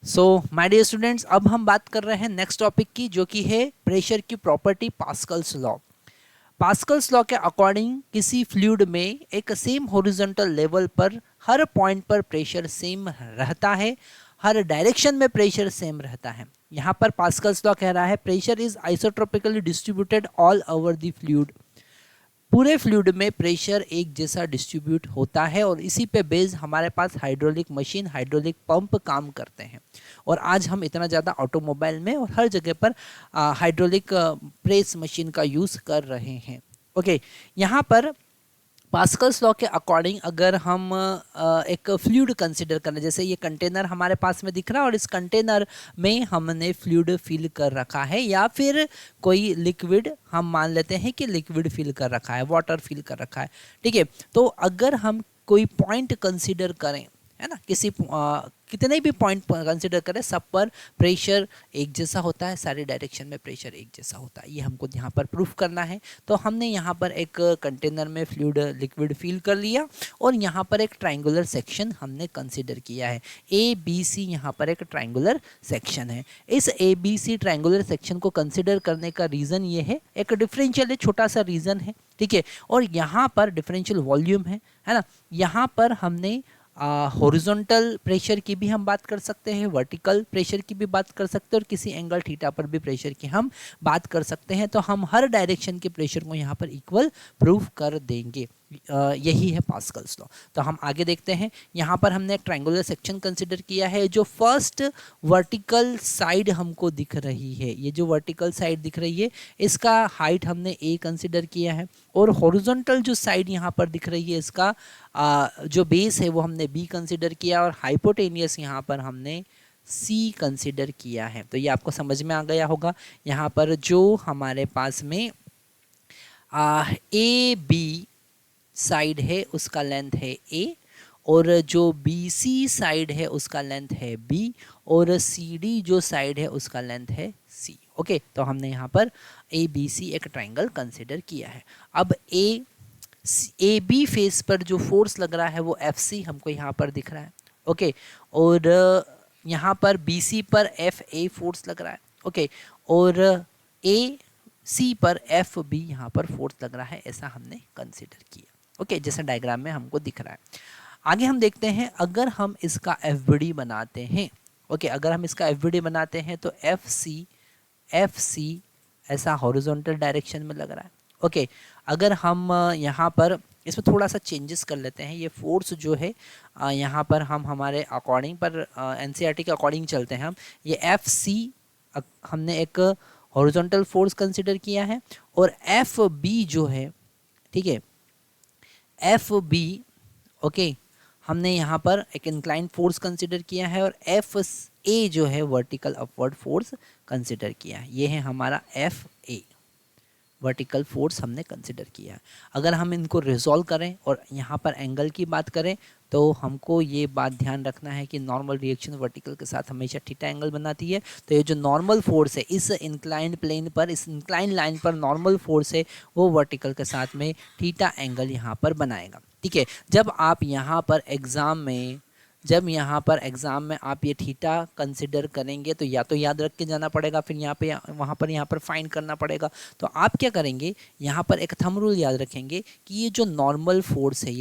So my dear students, अब हम बात कर रहे हैं नेक्स्ट टॉपिक की, जो कि है प्रेशर की property Pascal's law. Pascal's law के अकॉर्डिंग किसी फ्लूइड में एक सेम हॉरिजॉन्टल लेवल पर हर पॉइंट पर प्रेशर सेम रहता है, हर डायरेक्शन में प्रेशर सेम रहता है। यहाँ पर पास्कल्स लॉ कह रहा है pressure is isotropically distributed all over the fluid. पूरे फ्लूइड में प्रेशर एक जैसा डिस्ट्रीब्यूट होता है और इसी पे बेस हमारे पास हाइड्रोलिक मशीन, हाइड्रोलिक पंप काम करते हैं। और आज हम इतना ज़्यादा ऑटोमोबाइल में और हर जगह पर हाइड्रोलिक प्रेस मशीन का यूज़ कर रहे हैं। ओके, यहाँ पर पास्कल्स लॉ के अकॉर्डिंग अगर हम एक फ्लूइड कंसिडर करें, जैसे ये कंटेनर हमारे पास में दिख रहा है और इस कंटेनर में हमने फ्लूइड फिल कर रखा है, या फिर कोई लिक्विड हम मान लेते हैं कि लिक्विड फिल कर रखा है, वाटर फिल कर रखा है। ठीक है, तो अगर हम कोई पॉइंट कंसिडर करें, है ना, कितने भी पॉइंट कंसिडर करें, सब पर प्रेशर एक जैसा होता है, सारी डायरेक्शन में प्रेशर एक जैसा होता है। ये हमको यहाँ पर प्रूफ करना है। तो हमने यहाँ पर एक कंटेनर में फ्लूइड लिक्विड फिल कर लिया और यहाँ पर एक ट्राइंगुलर सेक्शन हमने कंसिडर किया है। ए बी सी यहाँ पर एक ट्राइंगुलर सेक्शन है। इस A B C triangular section को कंसिडर करने का रीज़न ये है, एक डिफरेंशियल छोटा सा रीज़न है। ठीक है, और यहाँ पर डिफरेंशियल वॉल्यूम है ना। यहाँ पर हमने हॉरिजॉन्टल प्रेशर की भी हम बात कर सकते हैं, वर्टिकल प्रेशर की भी बात कर सकते हैं, और किसी एंगल थीटा पर भी प्रेशर की हम बात कर सकते हैं। तो हम हर डायरेक्शन के प्रेशर को यहाँ पर इक्वल प्रूफ कर देंगे। यही है पास्कल्स लॉ। तो हम आगे देखते हैं। यहाँ पर हमने एक ट्रायंगुलर सेक्शन कंसिडर किया है। जो फर्स्ट वर्टिकल साइड हमको दिख रही है, ये जो वर्टिकल साइड दिख रही है, इसका हाइट हमने ए कंसिडर किया है, और हॉरिजॉन्टल जो साइड यहाँ पर दिख रही है, इसका जो बेस है वो हमने बी कंसिडर किया, और हाइपोटेनियस यहाँ पर हमने सी कंसिडर किया है। तो ये आपको समझ में आ गया होगा। यहाँ पर जो हमारे पास में ए बी साइड है उसका लेंथ है ए, और जो बी सी साइड है उसका लेंथ है बी, और सी डी जो साइड है उसका लेंथ है सी। ओके, तो हमने यहाँ पर ए बी सी एक ट्राइंगल कंसिडर किया है। अब ए बी फेस पर जो फोर्स लग रहा है वो एफ सी हमको यहाँ पर दिख रहा है। ओके, और यहाँ पर बी सी पर एफ ए फोर्स लग रहा है। ओके, और ए सी पर एफ बी यहाँ पर फोर्स लग रहा है, ऐसा हमने कंसिडर किया। ओके, जैसा डायग्राम में हमको दिख रहा है। आगे हम देखते हैं, अगर हम इसका एफ बी डी बनाते हैं। ओके, अगर हम इसका एफ बी डी बनाते हैं तो एफ सी ऐसा हॉरिजॉन्टल डायरेक्शन में लग रहा है। ओके, अगर हम यहाँ पर इसमें थोड़ा सा चेंजेस कर लेते हैं। ये फोर्स जो है यहाँ पर हम हमारे अकॉर्डिंग पर एनसीईआरटी के अकॉर्डिंग चलते हैं हम। ये एफ सी हमने एक हॉरिजॉन्टल फोर्स कंसिडर किया है, और एफ बी जो है, ठीक है, एफ बी, ओके, हमने यहाँ पर एक इंक्लाइन फोर्स कंसिडर किया है, और एफ ए जो है वर्टिकल अपवर्ड फोर्स कंसिडर किया है। ये है हमारा एफ ए, वर्टिकल फोर्स हमने कंसिडर किया है। अगर हम इनको रिजॉल्व करें और यहाँ पर एंगल की बात करें, तो हमको ये बात ध्यान रखना है कि नॉर्मल रिएक्शन वर्टिकल के साथ हमेशा थीटा एंगल बनाती है। तो ये जो नॉर्मल फोर्स है इस इंक्लाइंड प्लेन पर, इस इंक्लाइंड लाइन पर नॉर्मल फोर्स है, वो वर्टिकल के साथ में थीटा एंगल यहाँ पर बनाएगा। ठीक है, जब आप यहाँ पर एग्ज़ाम में आप ये थीटा कंसिडर करेंगे, तो या तो याद रख के जाना पड़ेगा, फिर यहाँ पर फाइंड करना पड़ेगा। तो आप क्या करेंगे, यहाँ पर एक थंब रूल याद रखेंगे कि ये जो नॉर्मल फोर्स है,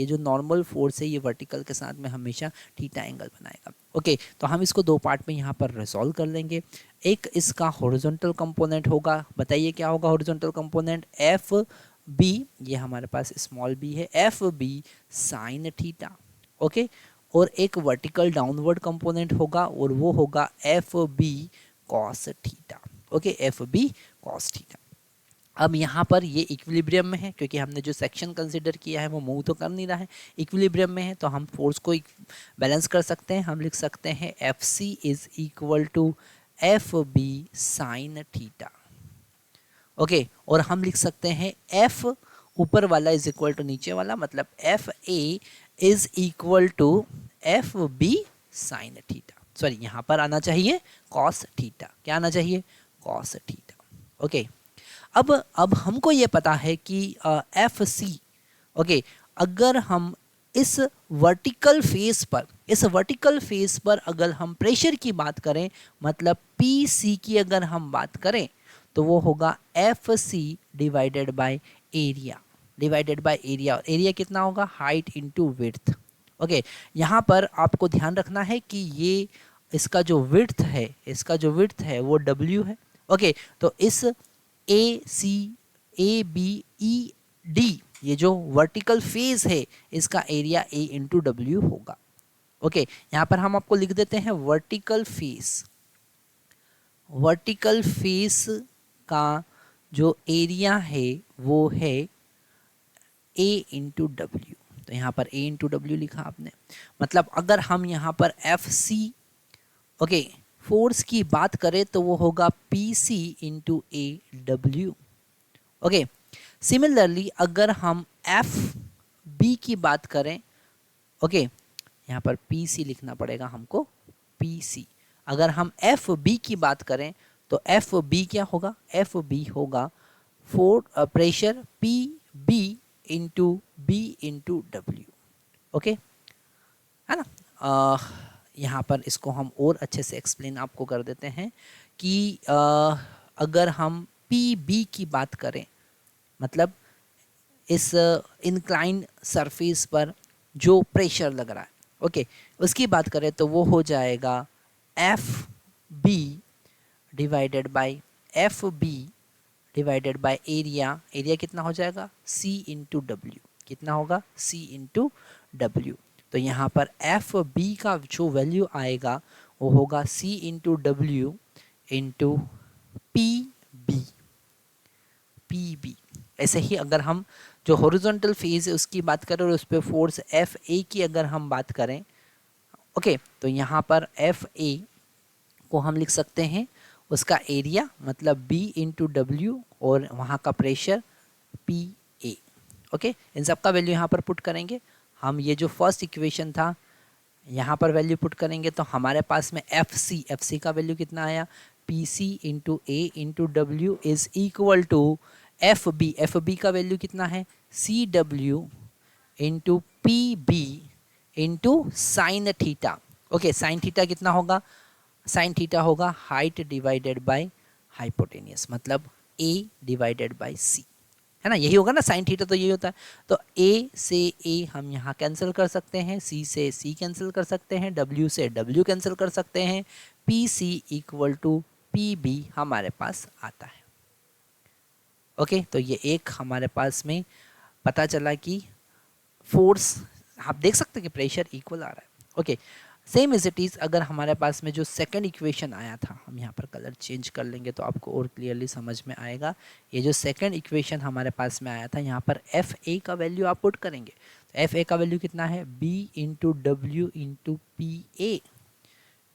ये वर्टिकल के साथ में हमेशा थीटा एंगल बनाएगा। ओके, तो हम इसको दो पार्ट में यहाँ पर रिजॉल्व कर लेंगे। एक इसका हॉरिजॉन्टल कंपोनेंट होगा, बताइए क्या होगा हॉरिजॉन्टल कंपोनेंट, एफ बी, ये हमारे पास स्मॉल बी है, F B sine theta. Okay, और एक वर्टिकल डाउनवर्ड कंपोनेंट होगा, और वो होगा F B cos theta. Okay, F B cos theta. अब यहाँ पर ये इक्विलिब्रियम में है, क्योंकि हमने जो सेक्शन कंसिडर किया है वो मूव तो कर नहीं रहा है, इक्विलिब्रियम में है। तो हम फोर्स को बैलेंस कर सकते हैं। हम लिख सकते हैं F C is equal to F B sine theta. Okay, और हम लिख सकते हैं एफ ऊपर वाला इज इक्वल टू नीचे वाला, मतलब F A is equal to F B sine theta. Sorry, यहाँ पर आना चाहिए कॉस थीटा। क्या आना चाहिए, कॉस थीटा। ओके, अब हमको ये पता है कि एफ सी, ओके, अगर हम इस वर्टिकल फेस पर अगर हम प्रेशर की बात करें, मतलब पी सी की अगर हम बात करें, तो वो होगा F C divided by area, area कितना होगा, हाइट इंटू विड्थ। ओके, यहाँ पर आपको ध्यान रखना है कि ये इसका जो विड्थ है वो W है। ओके, तो इस ए सी ए बी ई डी, ये जो वर्टिकल फेस है, इसका एरिया A इंटू डब्ल्यू होगा। ओके, यहाँ पर हम आपको लिख देते हैं वर्टिकल फेस का जो एरिया है वो है A इंटू डब्ल्यू। तो यहाँ पर A इंटू डब्ल्यू लिखा आपने, मतलब अगर हम यहाँ पर एफ सी ओके फोर्स की बात करें तो वो होगा P C into A W. Okay, similarly अगर हम एफ बी की बात करें, ओके यहाँ पर पी सी लिखना पड़ेगा हमको, पी सी। अगर हम एफ बी की बात करें तो एफ बी क्या होगा, एफ बी होगा pressure P B into B into W. Okay, है ना। यहाँ पर इसको हम और अच्छे से एक्सप्लेन आपको कर देते हैं कि अगर हम पी बी की बात करें, मतलब इस इंक्लाइन सरफेस पर जो प्रेशर लग रहा है, ओके उसकी बात करें तो वो हो जाएगा F B divided by area कितना हो जाएगा, सी इंटू डब्ल्यू। कितना होगा, सी इंटू डब्ल्यू। तो यहाँ पर एफ बी का जो वैल्यू आएगा वो होगा C into W into P B. ऐसे ही अगर हम जो हॉरिजॉन्टल फेज है उसकी बात करें और उस पर फोर्स एफ ए की अगर हम बात करें, ओके तो यहाँ पर एफ ए को हम लिख सकते हैं उसका एरिया मतलब बी इंटू डब्ल्यू और वहाँ का प्रेशर पी ए। ओके, इन सब का वैल्यू यहाँ पर पुट करेंगे हम। ये जो फर्स्ट इक्वेशन था यहाँ पर वैल्यू पुट करेंगे तो हमारे पास में एफ सी का वैल्यू कितना आया, P C into A into W is equal to F B का वैल्यू कितना है, C W into P B into sine theta. Okay, sine theta कितना होगा, साइन थीटा होगा हाइट डिवाइडेड बाय हाइपोटेनियस, मतलब ए डिवाइडेड बाय सी, है ना, यही होगा ना, साइन थीटा तो यही होता है। तो ए से ए हम यहाँ कैंसिल कर सकते हैं, सी से सी कैंसिल कर सकते हैं, डब्ल्यू से डब्ल्यू कैंसिल कर सकते हैं, P C equal to P B हमारे पास आता है। ओके, तो ये एक हमारे पास में पता चला कि फोर्स, आप देख सकते हैं कि प्रेशर इक्वल आ रहा है। Okay, same as it is अगर हमारे पास में जो सेकंड इक्वेशन आया था, हम यहाँ पर कलर चेंज कर लेंगे तो आपको और क्लियरली समझ में आएगा। ये जो सेकंड इक्वेशन हमारे पास में आया था, यहाँ पर एफ ए का वैल्यू आप पुट करेंगे तो एफ ए का वैल्यू कितना है, B into W into P A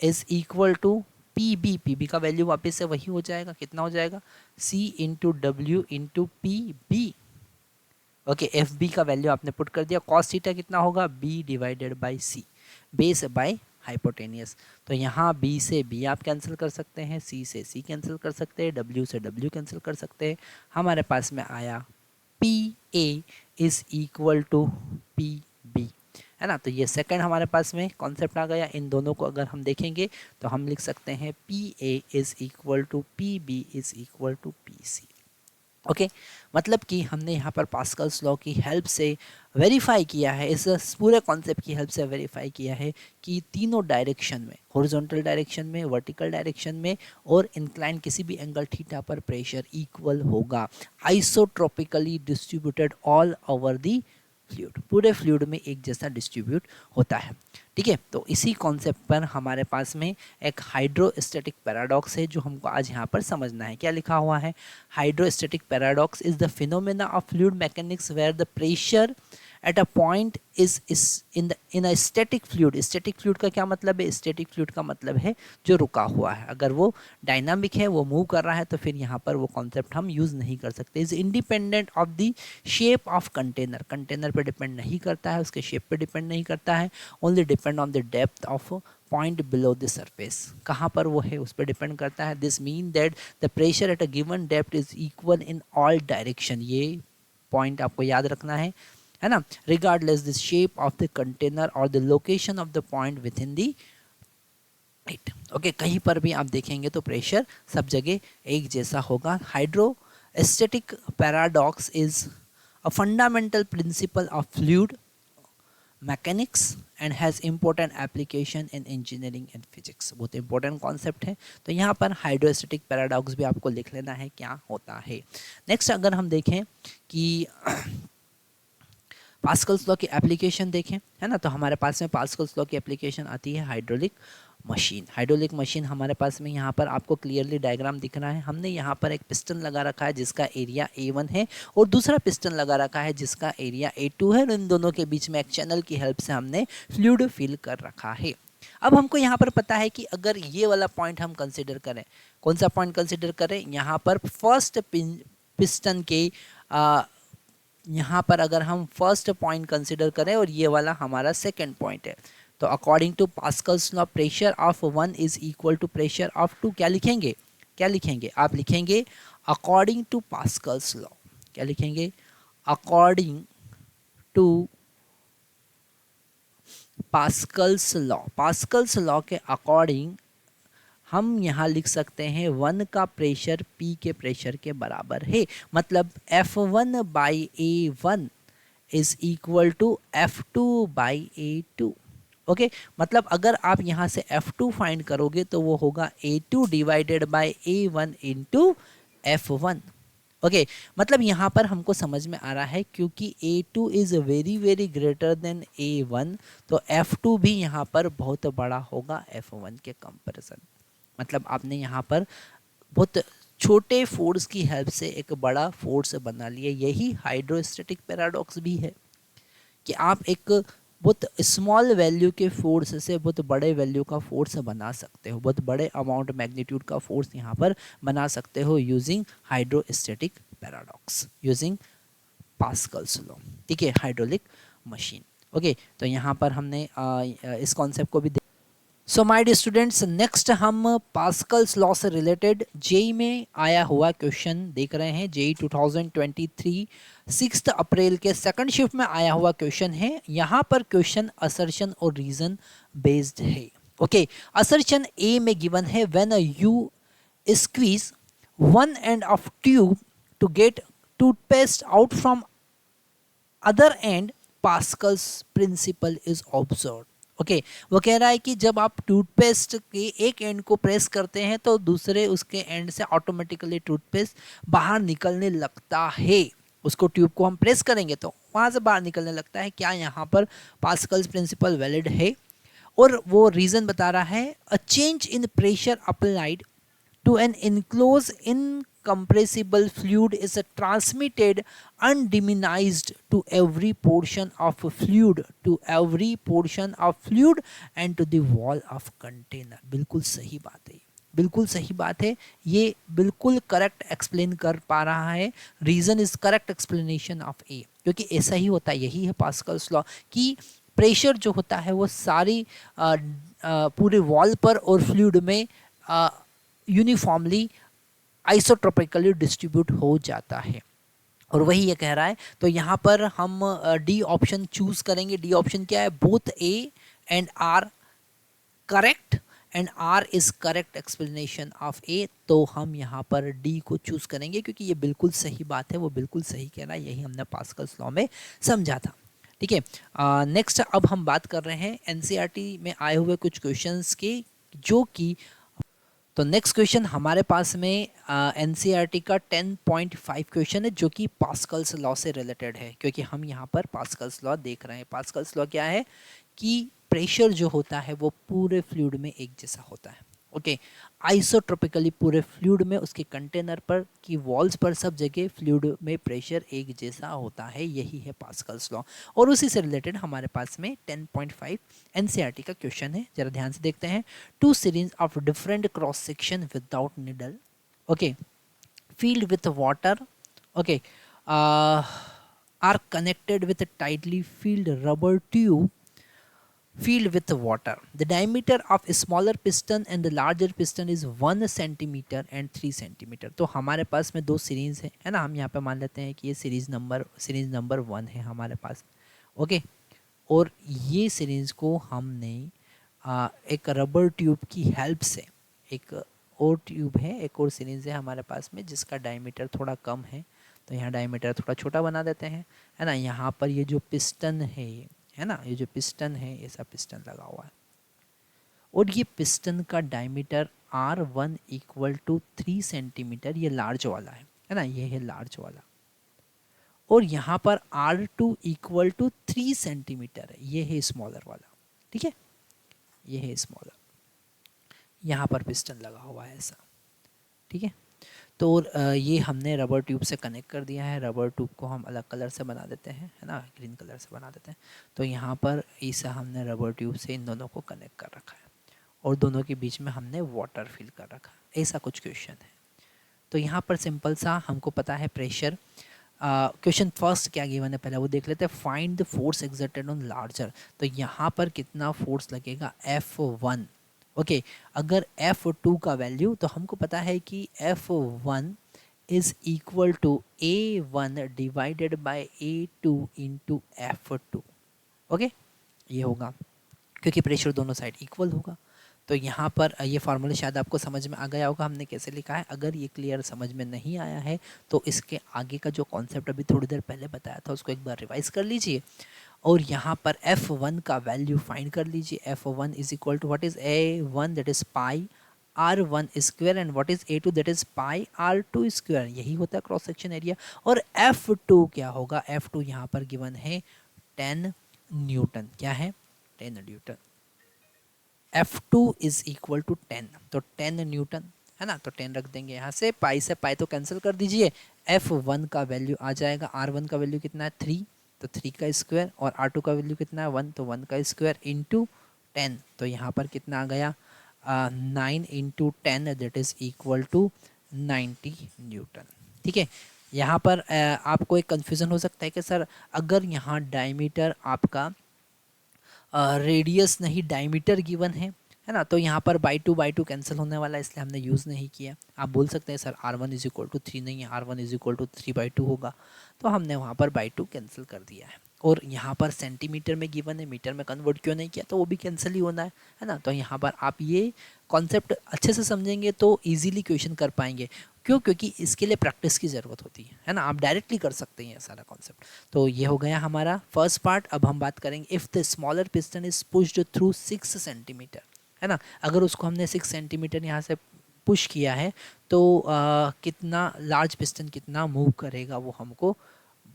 is equal to P B का वैल्यू वापस से वही हो जाएगा, कितना हो जाएगा, C into W into P B. Okay, F B का वैल्यू आपने पुट कर दिया, कॉस थीटा कितना होगा, B divided by C, base by hypotenuse. तो यहाँ बी से बी आप कैंसिल कर सकते हैं, सी से सी कैंसिल कर सकते हैं, डब्ल्यू से डब्ल्यू कैंसिल कर सकते हैं। हमारे पास में आया P A is equal to P B, है ना। तो ये सेकंड हमारे पास में कॉन्सेप्ट आ गया। इन दोनों को अगर हम देखेंगे तो हम लिख सकते हैं P A is equal to P B is equal to P C. Okay, मतलब कि हमने यहाँ पर पास्कल्स लॉ की हेल्प से वेरीफाई किया है, इस पूरे कॉन्सेप्ट की हेल्प से वेरीफाई किया है कि तीनों डायरेक्शन में, हॉरिजॉन्टल डायरेक्शन में, वर्टिकल डायरेक्शन में और इंक्लाइन किसी भी एंगल थीटा पर प्रेशर इक्वल होगा, isotropically distributed all over the fluid, पूरे फ्लूइड में एक जैसा डिस्ट्रीब्यूट होता है। ठीक है, तो इसी कॉन्सेप्ट पर हमारे पास में एक हाइड्रोस्टैटिक पैराडॉक्स है जो हमको आज यहाँ पर समझना है। क्या लिखा हुआ है, hydrostatic paradox is the phenomena of fluid mechanics where the pressure at a point is in a static fluid. Static fluid का क्या मतलब है, स्टैटिक फ्लूइड का मतलब है जो रुका हुआ है। अगर वो डायनामिक है, वो मूव कर रहा है, तो फिर यहाँ पर वो कॉन्सेप्ट हम यूज़ नहीं कर सकते। Is independent of the shape of container, container पर डिपेंड नहीं करता है, उसके शेप पे डिपेंड नहीं करता है, only depend on the depth of point below the surface, कहाँ पर वो है उस पर डिपेंड करता है। This mean that the pressure at a given depth is equal in all direction. ये पॉइंट आपको याद रखना है है ना, regardless the shape of the container और the location of the point within the it. Okay, कहीं पर भी आप देखेंगे तो प्रेशर सब जगह एक जैसा होगा। Hydrostatic paradox is a fundamental principle of fluid mechanics and has important application in engineering and physics. बहुत इंपॉर्टेंट कॉन्सेप्ट है। तो यहाँ पर हाइड्रोस्टैटिक पैराडॉक्स भी आपको लिख लेना है क्या होता है। नेक्स्ट अगर हम देखें कि पास्कल्स लॉ की एप्लीकेशन देखें, है ना, तो हमारे पास में पास्कल्स लॉ की एप्लीकेशन आती है हाइड्रोलिक मशीन। हाइड्रोलिक मशीन हमारे पास में यहाँ पर आपको क्लियरली डायग्राम दिख रहा है। हमने यहाँ पर एक पिस्टन लगा रखा है जिसका एरिया A1 है और दूसरा पिस्टन लगा रखा है जिसका एरिया A2 है और इन दोनों के बीच में एक चैनल की हेल्प से हमने फ्लूइड फिल कर रखा है। अब हमको यहाँ पर पता है कि अगर ये वाला पॉइंट हम कंसिडर करें, कौन सा पॉइंट कंसिडर करें, यहाँ पर फर्स्ट पिस्टन के यहाँ पर अगर हम फर्स्ट पॉइंट कंसिडर करें और ये वाला हमारा सेकंड पॉइंट है, तो according to Pascal's law pressure of 1 is equal to pressure of 2। क्या लिखेंगे, क्या लिखेंगे, आप लिखेंगे अकॉर्डिंग टू पास्कल्स लॉ। क्या लिखेंगे, according to Pascal's law. Pascal's law के अकॉर्डिंग हम यहाँ लिख सकते हैं 1 का प्रेशर P के प्रेशर के बराबर है। मतलब F1 by A1 is equal to F2 by A2। Okay, मतलब अगर आप यहाँ से F2 फाइंड करोगे तो वो होगा A2 divided by A1 into F1। Okay, मतलब यहाँ पर हमको समझ में आ रहा है क्योंकि A2 is very very greater than A1, तो F2 भी यहाँ पर बहुत बड़ा होगा F1 के कंपैरिजन। मतलब आपने यहाँ पर बहुत छोटे फोर्स की हेल्प से एक बड़ा फोर्स बना लिया। यही हाइड्रोस्टैटिक पैराडॉक्स भी है कि आप एक बहुत स्मॉल वैल्यू के फोर्स से बहुत बड़े वैल्यू का फोर्स बना सकते हो, बहुत बड़े अमाउंट मैग्नीट्यूड का फोर्स यहाँ पर बना सकते हो using hydrostatic paradox, using Pascal's law. ठीक है, हाइड्रोलिक मशीन। ओके, तो यहाँ पर हमने इस कॉन्सेप्ट को भी so my dear students, next हम पास्कल्स लॉ से रिलेटेड जेई में आया हुआ क्वेश्चन देख रहे हैं। जेई 2023 6 अप्रैल के सेकंड शिफ्ट में आया हुआ क्वेश्चन है। यहाँ पर क्वेश्चन असर्शन और रीजन बेस्ड है। ओके, असर्शन ए में गिवन है when you squeeze one end of tube to get toothpaste out from other end Pascal's principle is observe. Okay, वो कह रहा है कि जब आप टूथपेस्ट के एक एंड को प्रेस करते हैं तो दूसरे उसके एंड से ऑटोमेटिकली टूथपेस्ट बाहर निकलने लगता है। उसको ट्यूब को हम प्रेस करेंगे तो वहाँ से बाहर निकलने लगता है। क्या यहाँ पर पास्कल्स प्रिंसिपल वैलिड है? और वो रीज़न बता रहा है, a change in pressure applied to an enclosed incompressible fluid is transmitted undiminished to every portion of fluid and to the wall of container। बिल्कुल सही बात है, बिल्कुल सही बात है। ये बिल्कुल करेक्ट एक्सप्लेन कर पा रहा है। Reason is correct explanation of A, क्योंकि ऐसा ही होता है। यही है पास्कल्स लॉ कि प्रेशर जो होता है वो सारी पूरे वॉल पर और फ्लूइड में यूनिफॉर्मली आइसोट्रोपिकली डिस्ट्रीब्यूट हो जाता है। और वही ये कह रहा है। तो यहाँ पर हम डी ऑप्शन चूज करेंगे। डी ऑप्शन क्या है? Both A and R correct and R is correct explanation of A. तो हम यहाँ पर डी को चूज करेंगे क्योंकि ये बिल्कुल सही बात है, वो बिल्कुल सही कह रहा है। यही हमने पास्कल्स लॉ में समझा था। ठीक है, नेक्स्ट अब हम बात कर रहे हैं एनसीईआरटी में आए हुए कुछ क्वेश्चंस की, जो कि तो नेक्स्ट क्वेश्चन हमारे पास में एनसीईआरटी का 10.5 क्वेश्चन है जो कि पास्कल्स लॉ से रिलेटेड है, क्योंकि हम यहाँ पर पास्कल्स लॉ देख रहे हैं। पास्कल्स लॉ क्या है कि प्रेशर जो होता है वो पूरे फ्लूइड में एक जैसा होता है। ओके, आइसोट्रोपिकली पूरे फ्लूइड में उसके कंटेनर पर की वॉल्स पर सब जगह फ्लूइड में प्रेशर एक जैसा होता है। यही है पास्कल्स लॉ। और उसी से रिलेटेड हमारे पास में 10.5 एनसीईआरटी का क्वेश्चन है। जरा ध्यान से देखते हैं। 2 series of different cross section without needle, okay, filled with water, okay, are connected with a tightly filled rubber tube filled with water. The diameter of a smaller piston and the larger piston is 1 centimeter and 3 centimeter. तो हमारे पास में दो series है ना, हम यहाँ पे मान लेते हैं कि ये सीरीज नंबर 1 है हमारे पास, ओके। और ये सीरीज को हमने एक रबर ट्यूब की हेल्प से, एक और ट्यूब है, एक और सीरीज है हमारे पास में जिसका डायमीटर थोड़ा कम है, तो यहाँ डायमीटर थोड़ा छोटा बना देते हैं, है ना। यहाँ पर ये जो पिस्टन है ना, ये जो पिस्टन है, ऐसा पिस्टन लगा हुआ है और ये पिस्टन का diameter R1 equal to 3 centimetre, ये लार्ज वाला है ना, ये है लार्ज वाला। और यहाँ पर R2 इक्वल टू 3 सेंटीमीटर है, ये है स्मॉलर वाला, ठीक है, ये है स्मॉलर। यहाँ पर पिस्टन लगा हुआ है ऐसा, ठीक है। तो ये हमने रबर ट्यूब से कनेक्ट कर दिया है। रबर ट्यूब को हम अलग कलर से बना देते हैं, है ना, ग्रीन कलर से बना देते हैं। तो यहाँ पर इसे हमने रबर ट्यूब से इन दोनों को कनेक्ट कर रखा है और दोनों के बीच में हमने वाटर फिल कर रखा है। ऐसा कुछ क्वेश्चन है। तो यहाँ पर सिंपल सा हमको पता है प्रेशर। क्वेश्चन फर्स्ट क्या गिवन है पहले वो देख लेते हैं। Find the force exerted on larger. तो यहाँ पर कितना फोर्स लगेगा, F1, ओके। अगर F2 का वैल्यू, तो हमको पता है कि F1 is equal to A1 divided by A2 into F2, okay. ये होगा क्योंकि प्रेशर दोनों साइड इक्वल होगा। तो यहाँ पर ये फार्मूला शायद आपको समझ में आ गया होगा हमने कैसे लिखा है। अगर ये क्लियर समझ में नहीं आया है तो इसके आगे का जो कॉन्सेप्ट अभी थोड़ी देर पहले बताया था उसको एक बार रिवाइज कर लीजिए और यहाँ पर F1 का वैल्यू फाइंड कर लीजिए। F1 is equal to what is A1 that is pi R1 square and what is A2 that is pi R2 square, यही होता है क्रॉस सेक्शन एरिया। और F2 क्या होगा, F2 यहाँ पर गिवन है 10 न्यूटन। क्या है, 10 Newton. F2 is equal to 10, तो 10 न्यूटन, है ना। तो 10 रख देंगे यहाँ से पाई तो कैंसिल कर दीजिए। F1 का वैल्यू आ जाएगा, R1 का वैल्यू कितना है 3, तो 3 का स्क्वायर, और R2 का वैल्यू कितना है 1, तो 1 का स्क्वायर इंटू 10। तो यहाँ पर कितना आ गया 9 into 10 that is equal to 90 newton, ठीक है। यहाँ पर आपको एक कन्फ्यूज़न हो सकता है कि सर अगर यहाँ डायमीटर आपका रेडियस नहीं डायमीटर गिवन है ना, तो यहाँ पर बाई टू कैंसिल होने वाला है इसलिए हमने यूज़ नहीं किया। आप बोल सकते हैं sir R1 is equal to 3 नहीं है, R1 इज इक्वल टू 3/2 होगा, तो हमने वहाँ पर बाई 2 कैंसिल कर दिया है। और यहाँ पर सेंटीमीटर में गिवन है, मीटर में कन्वर्ट क्यों नहीं किया, तो वो भी कैंसिल ही होना है ना। तो यहाँ पर आप ये कॉन्सेप्ट अच्छे से समझेंगे तो ईजिली क्वेश्चन कर पाएंगे। क्यों, क्योंकि इसके लिए प्रैक्टिस की ज़रूरत होती है ना। आप डायरेक्टली कर सकते हैं सारा कॉन्सेप्ट। तो ये हो गया हमारा फर्स्ट पार्ट। अब हम बात करेंगे if the smaller piston is pushed through 6 centimetre, है ना। अगर उसको हमने 6 सेंटीमीटर यहाँ से पुश किया है तो कितना लार्ज पिस्टन कितना मूव करेगा वो हमको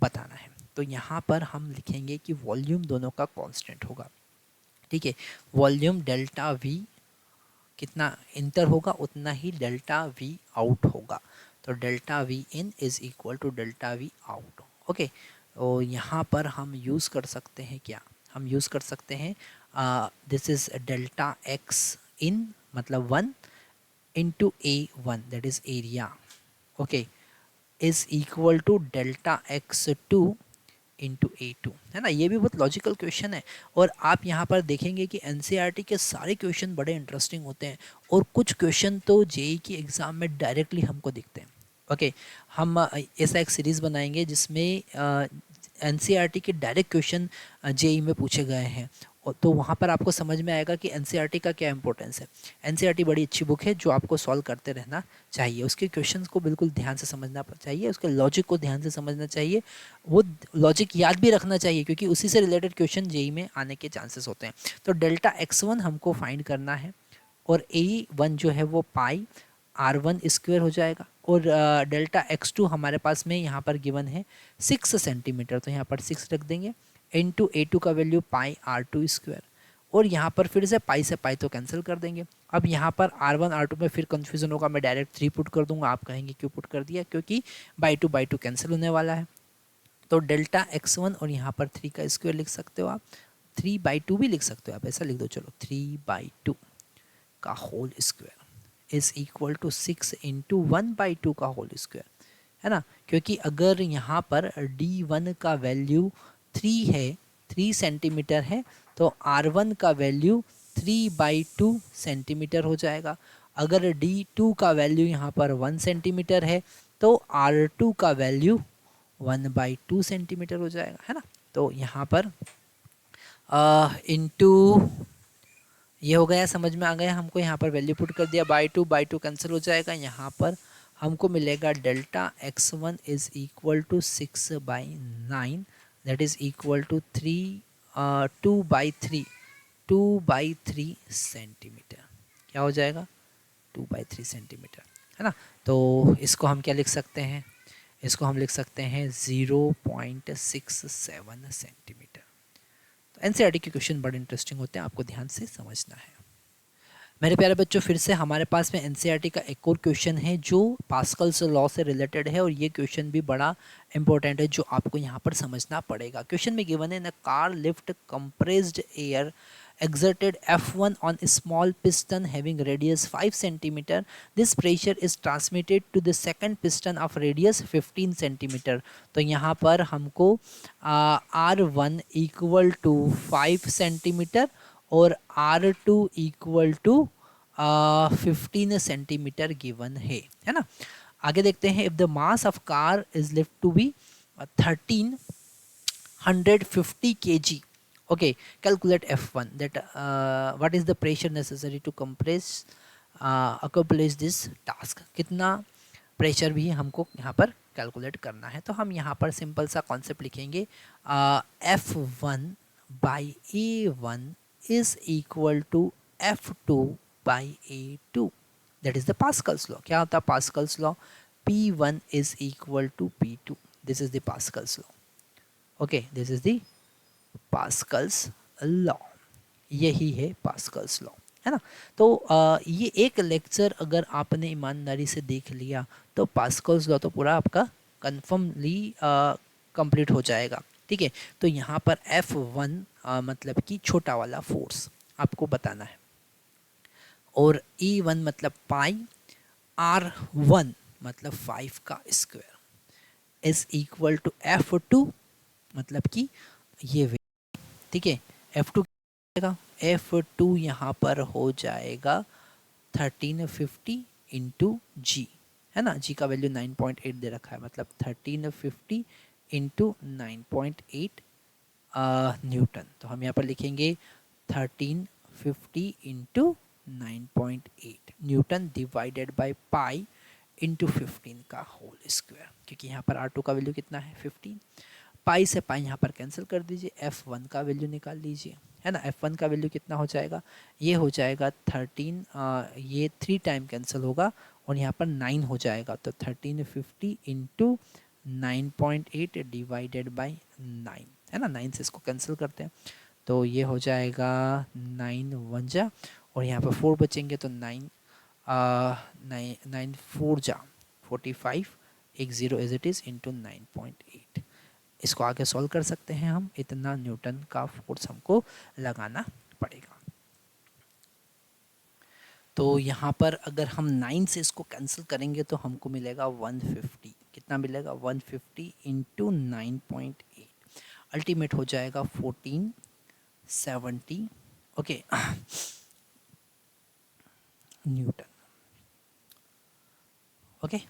बताना है। तो यहाँ पर हम लिखेंगे कि वॉल्यूम दोनों का कांस्टेंट होगा, ठीक है। वॉल्यूम डेल्टा वी कितना इंटर होगा उतना ही डेल्टा वी आउट होगा। तो delta V in is equal to delta V out, okay. तो यहाँ पर हम यूज़ कर सकते हैं क्या, हम यूज़ कर सकते हैं this is delta X in मतलब 1 into A1 that is area, okay, is equal to delta x2 into A2, है ना। ये भी बहुत लॉजिकल क्वेश्चन है। और आप यहाँ पर देखेंगे कि NCERT के सारे क्वेश्चन बड़े इंटरेस्टिंग होते हैं और कुछ क्वेश्चन तो जेई की एग्ज़ाम में डायरेक्टली हमको दिखते हैं, ओके। हम ऐसा एक सीरीज़ बनाएंगे जिसमें NCERT के डायरेक्ट क्वेश्चन जेई में पूछे गए हैं, तो वहाँ पर आपको समझ में आएगा कि NCERT का क्या इंपॉर्टेंस है। NCERT बड़ी अच्छी बुक है जो आपको सॉल्व करते रहना चाहिए। उसके क्वेश्चंस को बिल्कुल ध्यान से समझना चाहिए, उसके लॉजिक को ध्यान से समझना चाहिए, वो लॉजिक याद भी रखना चाहिए क्योंकि उसी से रिलेटेड क्वेश्चन जेई में आने के चांसेस होते हैं। तो डेल्टा x1 हमको फाइंड करना है और A1 जो है वो पाई R1 स्क्वायर हो जाएगा और डेल्टा x2 हमारे पास में यहाँ पर गिवन है 6 सेंटीमीटर, तो यहाँ पर 6 रख देंगे इंटू A2 का वैल्यू पाई R2 स्क्वायर, और यहाँ पर फिर से पाई से पाई तो कैंसिल कर देंगे। अब यहाँ पर R1 R2 में फिर कन्फ्यूज़न होगा, मैं डायरेक्ट 3 पुट कर दूंगा, आप कहेंगे क्यों पुट कर दिया, क्योंकि बाई टू कैंसिल होने वाला है। तो डेल्टा x1 और यहाँ पर 3 का स्क्वायर लिख सकते हो आप, 3/2 भी लिख सकते हो आप, ऐसा लिख दो, चलो 3/2 का whole square is equal to 6 into 1/2 का होल स्क्वायर, है ना। क्योंकि अगर यहाँ पर D1 का वैल्यू 3 है, 3 सेंटीमीटर है, तो R1 का वैल्यू 3/2 सेंटीमीटर हो जाएगा। अगर D2 का वैल्यू यहाँ पर 1 सेंटीमीटर है तो R2 का वैल्यू 1/2 सेंटीमीटर हो जाएगा, है ना। तो यहाँ पर इनटू ये हो गया, समझ में आ गया हमको। यहाँ पर वैल्यू पुट कर दिया, बाई टू कैंसिल हो जाएगा। यहाँ पर हमको मिलेगा delta x1 is equal to 6/9, that is equal to 2/3 centimetre. क्या हो जाएगा? 2/3 सेंटीमीटर, है ना। तो इसको हम क्या लिख सकते हैं? इसको हम लिख सकते हैं 0.67 सेंटीमीटर। तो एनसीईआरटी के क्वेश्चन बड़े इंटरेस्टिंग होते हैं, आपको ध्यान से समझना है। मेरे प्यारे बच्चों, फिर से हमारे पास में एनसीईआरटी का एक और क्वेश्चन है जो पास्कल्स लॉ से रिलेटेड है, और ये क्वेश्चन भी बड़ा इंपॉर्टेंट है जो आपको यहाँ पर समझना पड़ेगा। क्वेश्चन में गिवन है, न car lift compressed air exerted F1 on a small piston having radius 5 cm. This pressure is transmitted to the second piston of radius 15 cm. तो यहाँ पर हमको R1 इक्वल टू 5 सेंटीमीटर और R2 equal to 15 centimetre given है ना। आगे देखते हैं, if the mass of car is lift to be 1350 kg. Okay, calculate F1, that what is the pressure necessary to accomplish this task. कितना pressure भी हमको यहाँ पर कैलकुलेट करना है। तो हम यहाँ पर सिंपल सा कॉन्सेप्ट लिखेंगे, F1 by A1 is equal to F2 by A2, that is the Pascal's law. क्या होता है Pascal's law? P1 is equal to P2, this is the Pascal's law. Okay, this is the Pascal's law, यही है Pascal's law, है ना। तो ये एक लेक्चर अगर आपने ईमानदारी से देख लिया तो पास्कल्स लॉ तो पूरा आपका कन्फर्मली कंप्लीट हो जाएगा, ठीक है। तो यहाँ पर F1 मतलब कि छोटा वाला फोर्स आपको बताना है, और E1 मतलब पाई, R1 मतलब 5 का square is equal to F2 मतलब कि ये, ठीक है। F2 F2 यहाँ पर हो जाएगा 1350 इंटू जी, है ना। जी का वैल्यू 9.8 दे रखा है, मतलब 1350 इंटू 9.8 न्यूटन। तो हम यहाँ पर लिखेंगे 1350 into 9.8 Newton divided by pi into 15 का होल स्क्वायर, क्योंकि यहाँ पर R2 का वैल्यू कितना है 15। पाई से पाई यहाँ पर कैंसिल कर दीजिए, F1 का वैल्यू निकाल लीजिए, है ना। F1 का वैल्यू कितना हो जाएगा? ये हो जाएगा 13, ये 3 टाइम कैंसिल होगा और यहाँ पर 9 हो जाएगा। तो 1350 इंटू 9.8 डिवाइडेड बाई 9, है ना। 9 से इसको कैंसिल करते हैं तो ये हो जाएगा 9 1 जा, और यहाँ पर 4 बचेंगे तो 9 4 जा 45, एक 0 एज इट इज़ इंटू 9.8। इसको आगे सॉल्व कर सकते हैं हम, इतना न्यूटन का फोर्स हमको लगाना पड़ेगा। तो यहाँ पर अगर हम 9 से इसको कैंसिल करेंगे तो हमको मिलेगा 150, कितना मिलेगा 150 इंटू 9.8, अल्टीमेट हो जाएगा 1470 ओके न्यूटन। ओके,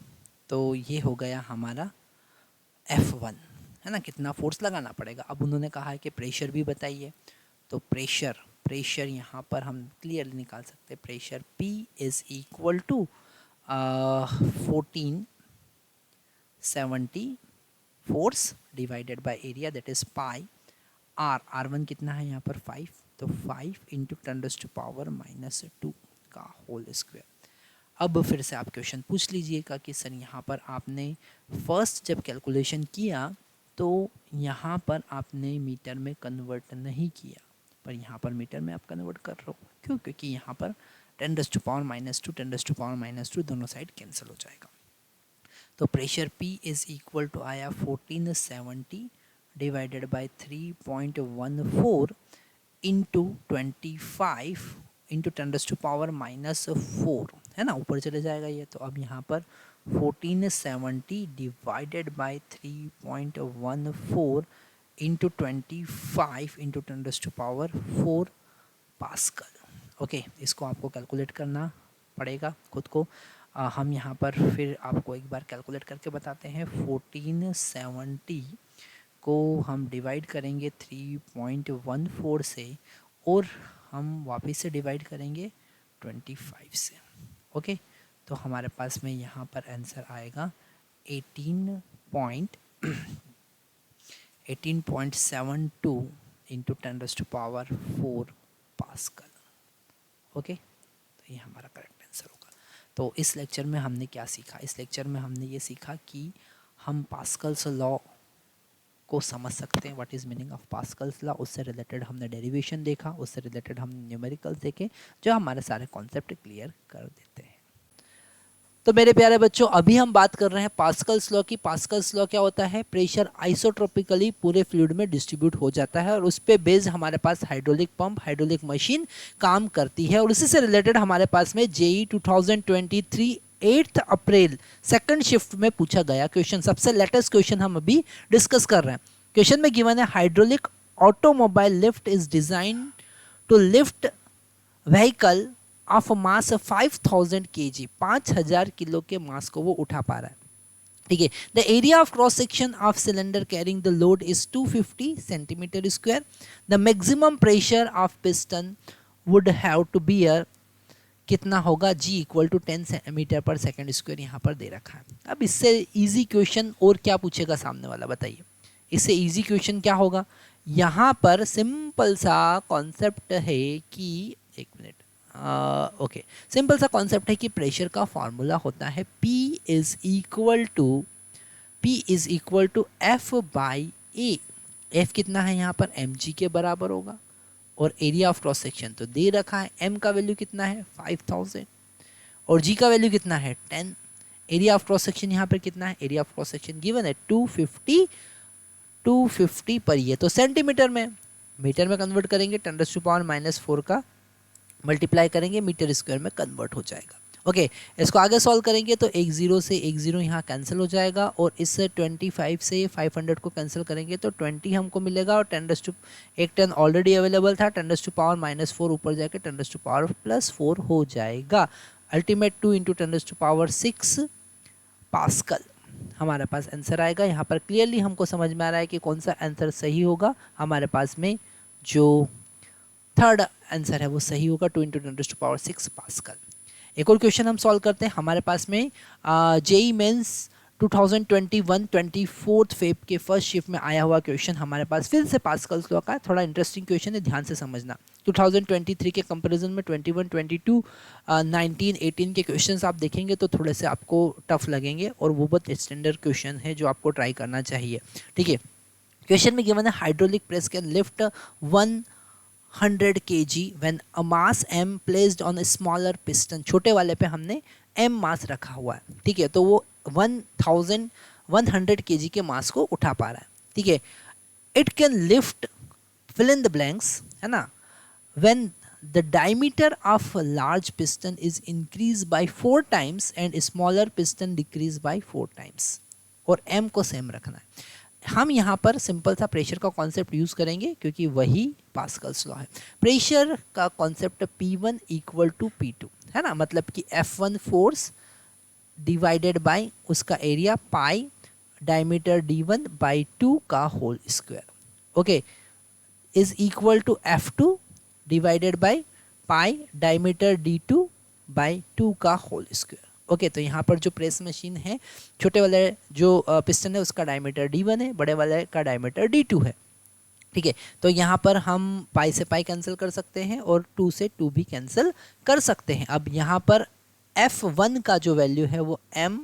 तो ये हो गया हमारा F1, है ना। कितना फोर्स लगाना पड़ेगा। अब उन्होंने कहा है कि प्रेशर भी बताइए, तो प्रेशर यहाँ पर हम क्लियरली निकाल सकते हैं। Pressure P is equal to 1470 force divided by area, that is pi. R1 कितना है यहाँ पर 5, तो 5 इंटू 10⁻⁻² का होल स्क्वायर। अब फिर से आप क्वेश्चन पूछ लीजिएगा कि सर यहाँ पर आपने फर्स्ट जब कैलकुलेशन किया तो यहाँ पर आपने मीटर में कन्वर्ट नहीं किया, पर यहाँ पर मीटर में आप कन्वर्ट कर रहे हो। क्यों? क्योंकि यहाँ पर 10⁻⁻², 10⁻⁻² दोनों साइड कैंसिल हो जाएगा। तो pressure P is equal to आया 1470 डिवाइडेड बाय 3.14 इंटू 25 इंटू 10⁻⁻⁴, है ना। ऊपर चले जाएगा ये, तो अब यहाँ पर 1470 divided by 3.14 into 25 into 10⁴ pascal. Okay, इसको आपको कैलकुलेट करना पड़ेगा खुद को। हम यहाँ पर फिर आपको एक बार कैलकुलेट करके बताते हैं। 1470 को हम डिवाइड करेंगे 3.14 से, और हम वापस से डिवाइड करेंगे 25 से। ओके, तो हमारे पास में यहाँ पर आंसर आएगा 18.72 इंटू 10⁴ पास्कल। ओके, तो ये हमारा करेक्ट आंसर होगा। तो इस लेक्चर में हमने क्या सीखा? इस लेक्चर में हमने ये सीखा कि हम पास्कल्स लॉ को समझ सकते हैं, what is meaning of Pascal's law. उससे रिलेटेड हमने डेरिवेशन देखा, उससे रिलेटेड हमने न्यूमेरिकल्स देखे, जो हमारे सारे कॉन्सेप्ट क्लियर कर देते हैं। तो मेरे प्यारे बच्चों, अभी हम बात कर रहे हैं पास्कल्स लॉ की। पास्कल्स लॉ क्या होता है? प्रेशर आइसोट्रोपिकली पूरे फ्लूइड में डिस्ट्रीब्यूट हो जाता है, और उस पे बेस्ड हमारे पास हाइड्रोलिक पंप, हाइड्रोलिक मशीन काम करती है। और उसी से रिलेटेड हमारे पास में जेई 2023 8 अप्रैल सेकंड शिफ्ट में पूछा गया क्वेश्चन, सबसे लेटेस्ट क्वेश्चन हम अभी डिस्कस कर रहे हैं। क्वेश्चन में गिवन है, hydraulic automobile lift is design to lift vehicle of mass 5000 kg, 5000 kilo के मास को वो उठा पा रहा है। ठीक है, the area of cross section of cylinder carrying the load is 250 centimetre square. The maximum pressure of piston would have to bear कितना होगा? G equal to 10 metre per second square यहाँ पर दे रखा है। अब इससे इजी क्वेश्चन और क्या पूछेगा सामने वाला, बताइए। इससे इजी क्वेश्चन क्या होगा? यहाँ पर सिंपल सा कॉन्सेप्ट है कि, एक मिनट, ओके, सिंपल सा कॉन्सेप्ट है कि प्रेशर का फॉर्मूला होता है P is equal to F by A। F कितना है यहाँ पर? mg के बराबर होगा, और एरिया ऑफ क्रॉस सेक्शन तो दे रखा है। m का वैल्यू कितना है? 5000, और g का वैल्यू कितना है? 10। एरिया ऑफ क्रॉस सेक्शन यहाँ पर कितना है? Area of cross section given है 250 पर, ये तो सेंटीमीटर में, मीटर में कन्वर्ट करेंगे 10⁻⁻4 का मल्टीप्लाई करेंगे, मीटर स्क्वायर में कन्वर्ट हो जाएगा। ओके, इसको आगे सॉल्व करेंगे तो एक जीरो से एक जीरो यहाँ कैंसिल हो जाएगा, और इससे 25 से 500 को कैंसिल करेंगे तो 20 हमको मिलेगा, और 10 ऑलरेडी अवेलेबल था, 10⁻⁻4 ऊपर जाके 10⁻+4 हो जाएगा। अल्टीमेट 2 इंटू 10⁻6 पास्कल हमारे पास आंसर आएगा। यहाँ पर क्लियरली हमको समझ में आ रहा है कि कौन सा आंसर सही होगा। हमारे पास में जो थर्ड आंसर है वो सही होगा, 2 इंटू 10⁻6 पास्कल। एक और क्वेश्चन हम सॉल्व करते हैं। हमारे पास में जेई मेंस 2021 24 फेब के फर्स्ट शिफ्ट में आया हुआ क्वेश्चन हमारे पास फिर से पास्कल्स लॉ का है। थोड़ा इंटरेस्टिंग क्वेश्चन है, ध्यान से समझना। 2023 के कंपैरिजन में 21, 22, 19, 18 के क्वेश्चंस आप देखेंगे तो थोड़े से आपको टफ लगेंगे, और वो बहुत स्टैंडर्ड क्वेश्चन है जो आपको ट्राई करना चाहिए। ठीक है, क्वेश्चन में गिवन है, hydraulic press can lift 100 kg when a mass m placed on a smaller piston। छोटे वाले पे हमने m मास रखा हुआ है। ठीक है, तो वो 100 kg के मास को उठा पा रहा है। ठीक है, it can lift fill in the blanks, है ना, when the diameter of a large piston is increased by 4 times and smaller piston decreased by 4 times, और m को सेम रखना है। हम यहाँ पर सिंपल सा प्रेशर का कॉन्सेप्ट यूज़ करेंगे क्योंकि वही पास्कल्स लॉ है। प्रेशर का concept P1 equal to P2, है ना, मतलब कि F1 फोर्स डिवाइडेड बाय उसका area pi diameter D1 by 2 का whole square, okay, is equal to F2 divided by pi diameter D2 by 2 का होल स्क्वायर। ओके, तो यहाँ पर जो प्रेस मशीन है, छोटे वाले जो पिस्टन है उसका डायमीटर D1 है, बड़े वाले का डायमीटर D2 है। ठीक है, तो यहाँ पर हम पाई से पाई कैंसिल कर सकते हैं और 2 से 2 भी कैंसिल कर सकते हैं। अब यहाँ पर F1 का जो वैल्यू है वो m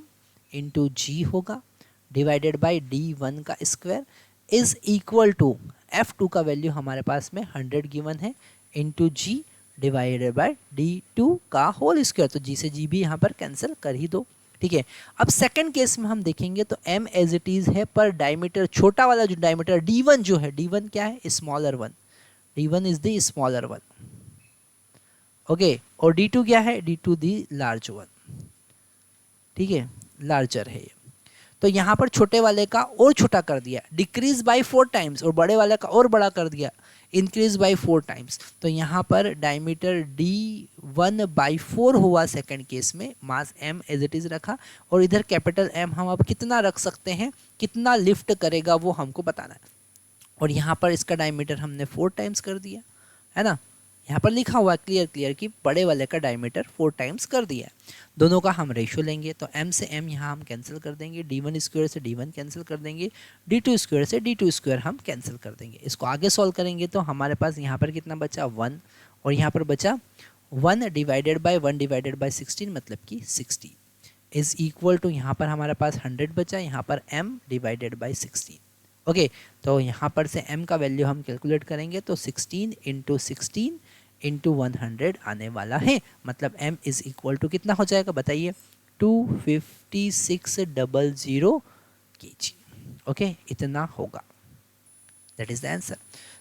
इंटू जी होगा डिवाइडेड बाई D1 का square is equal to F2 का वैल्यू हमारे पास में 100 गिवन है into ji divided by D2 का होल स्क्वायर। तो जी से जी भी यहाँ पर कैंसिल कर ही दो। ठीक है, अब सेकंड केस में हम देखेंगे तो m एज इट इज है, पर डायमीटर छोटा वाला जो डायमीटर D1 जो है, D1 क्या है, smaller one, D1 is the smaller one, okay, और D2 क्या है, D2 द लार्ज वन। ठीक है, लार्जर है ये। तो यहाँ पर छोटे वाले का और छोटा कर दिया, डिक्रीज बाय 4 टाइम्स, और बड़े वाले का और बड़ा कर दिया, इंक्रीज बाय 4 टाइम्स। तो यहाँ पर डायमीटर D1/4 हुआ सेकंड केस में, मास m एज इट इज रखा, और इधर कैपिटल M हम अब कितना रख सकते हैं, कितना लिफ्ट करेगा वो हमको बताना है। और यहाँ पर इसका डायमीटर हमने 4 टाइम्स कर दिया है ना, यहाँ पर लिखा हुआ क्लियर कि बड़े वाले का डायमीटर 4 टाइम्स कर दिया है। दोनों का हम रेशियो लेंगे, तो m से m यहाँ हम कैंसिल कर देंगे, D1 स्क्वायर से D1 कैंसिल कर देंगे, D2 स्क्वायर से D2 स्क्वायर हम कैंसिल कर देंगे। इसको आगे सॉल्व करेंगे तो हमारे पास यहाँ पर कितना बचा 1, और यहाँ पर बचा 1 डिवाइडेड बाय 1 डिवाइडेड बाय 16 मतलब कि 60 इज इक्वल टू, यहाँ पर हमारे पास 100 बचा, यहाँ पर m डिवाइडेड बाय 16। ओके, तो यहाँ पर से m का वैल्यू हम कैलकुलेट करेंगे तो 16 × 16 × 100 आने वाला है, मतलब m इज इक्वल टू कितना हो जाएगा बताइए, 25600 kg। ओके, इतना होगा, दैट इज द आंसर।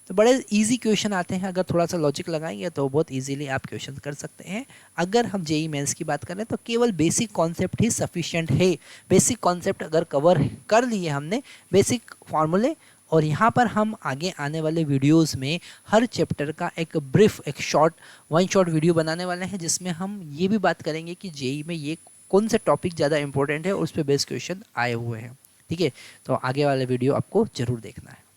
तो बड़े इजी क्वेश्चन आते हैं, अगर थोड़ा सा लॉजिक लगाएंगे तो बहुत इजीली आप क्वेश्चन कर सकते हैं। अगर हम जेईई मेंस की बात करें तो केवल बेसिक कॉन्सेप्ट ही सफिशिएंट है। बेसिक कॉन्सेप्ट अगर कवर कर लिए हमने, बेसिक फॉर्मूले, और यहाँ पर हम आगे आने वाले वीडियोस में हर चैप्टर का एक ब्रीफ, एक शॉर्ट 1 शॉट वीडियो बनाने वाले हैं, जिसमें हम ये भी बात करेंगे कि जेईई में ये कौन से टॉपिक ज़्यादा इंपॉर्टेंट है और उस पर बेस्ड क्वेश्चन आए हुए हैं। ठीक है, तो आगे वाला वीडियो आपको ज़रूर देखना है।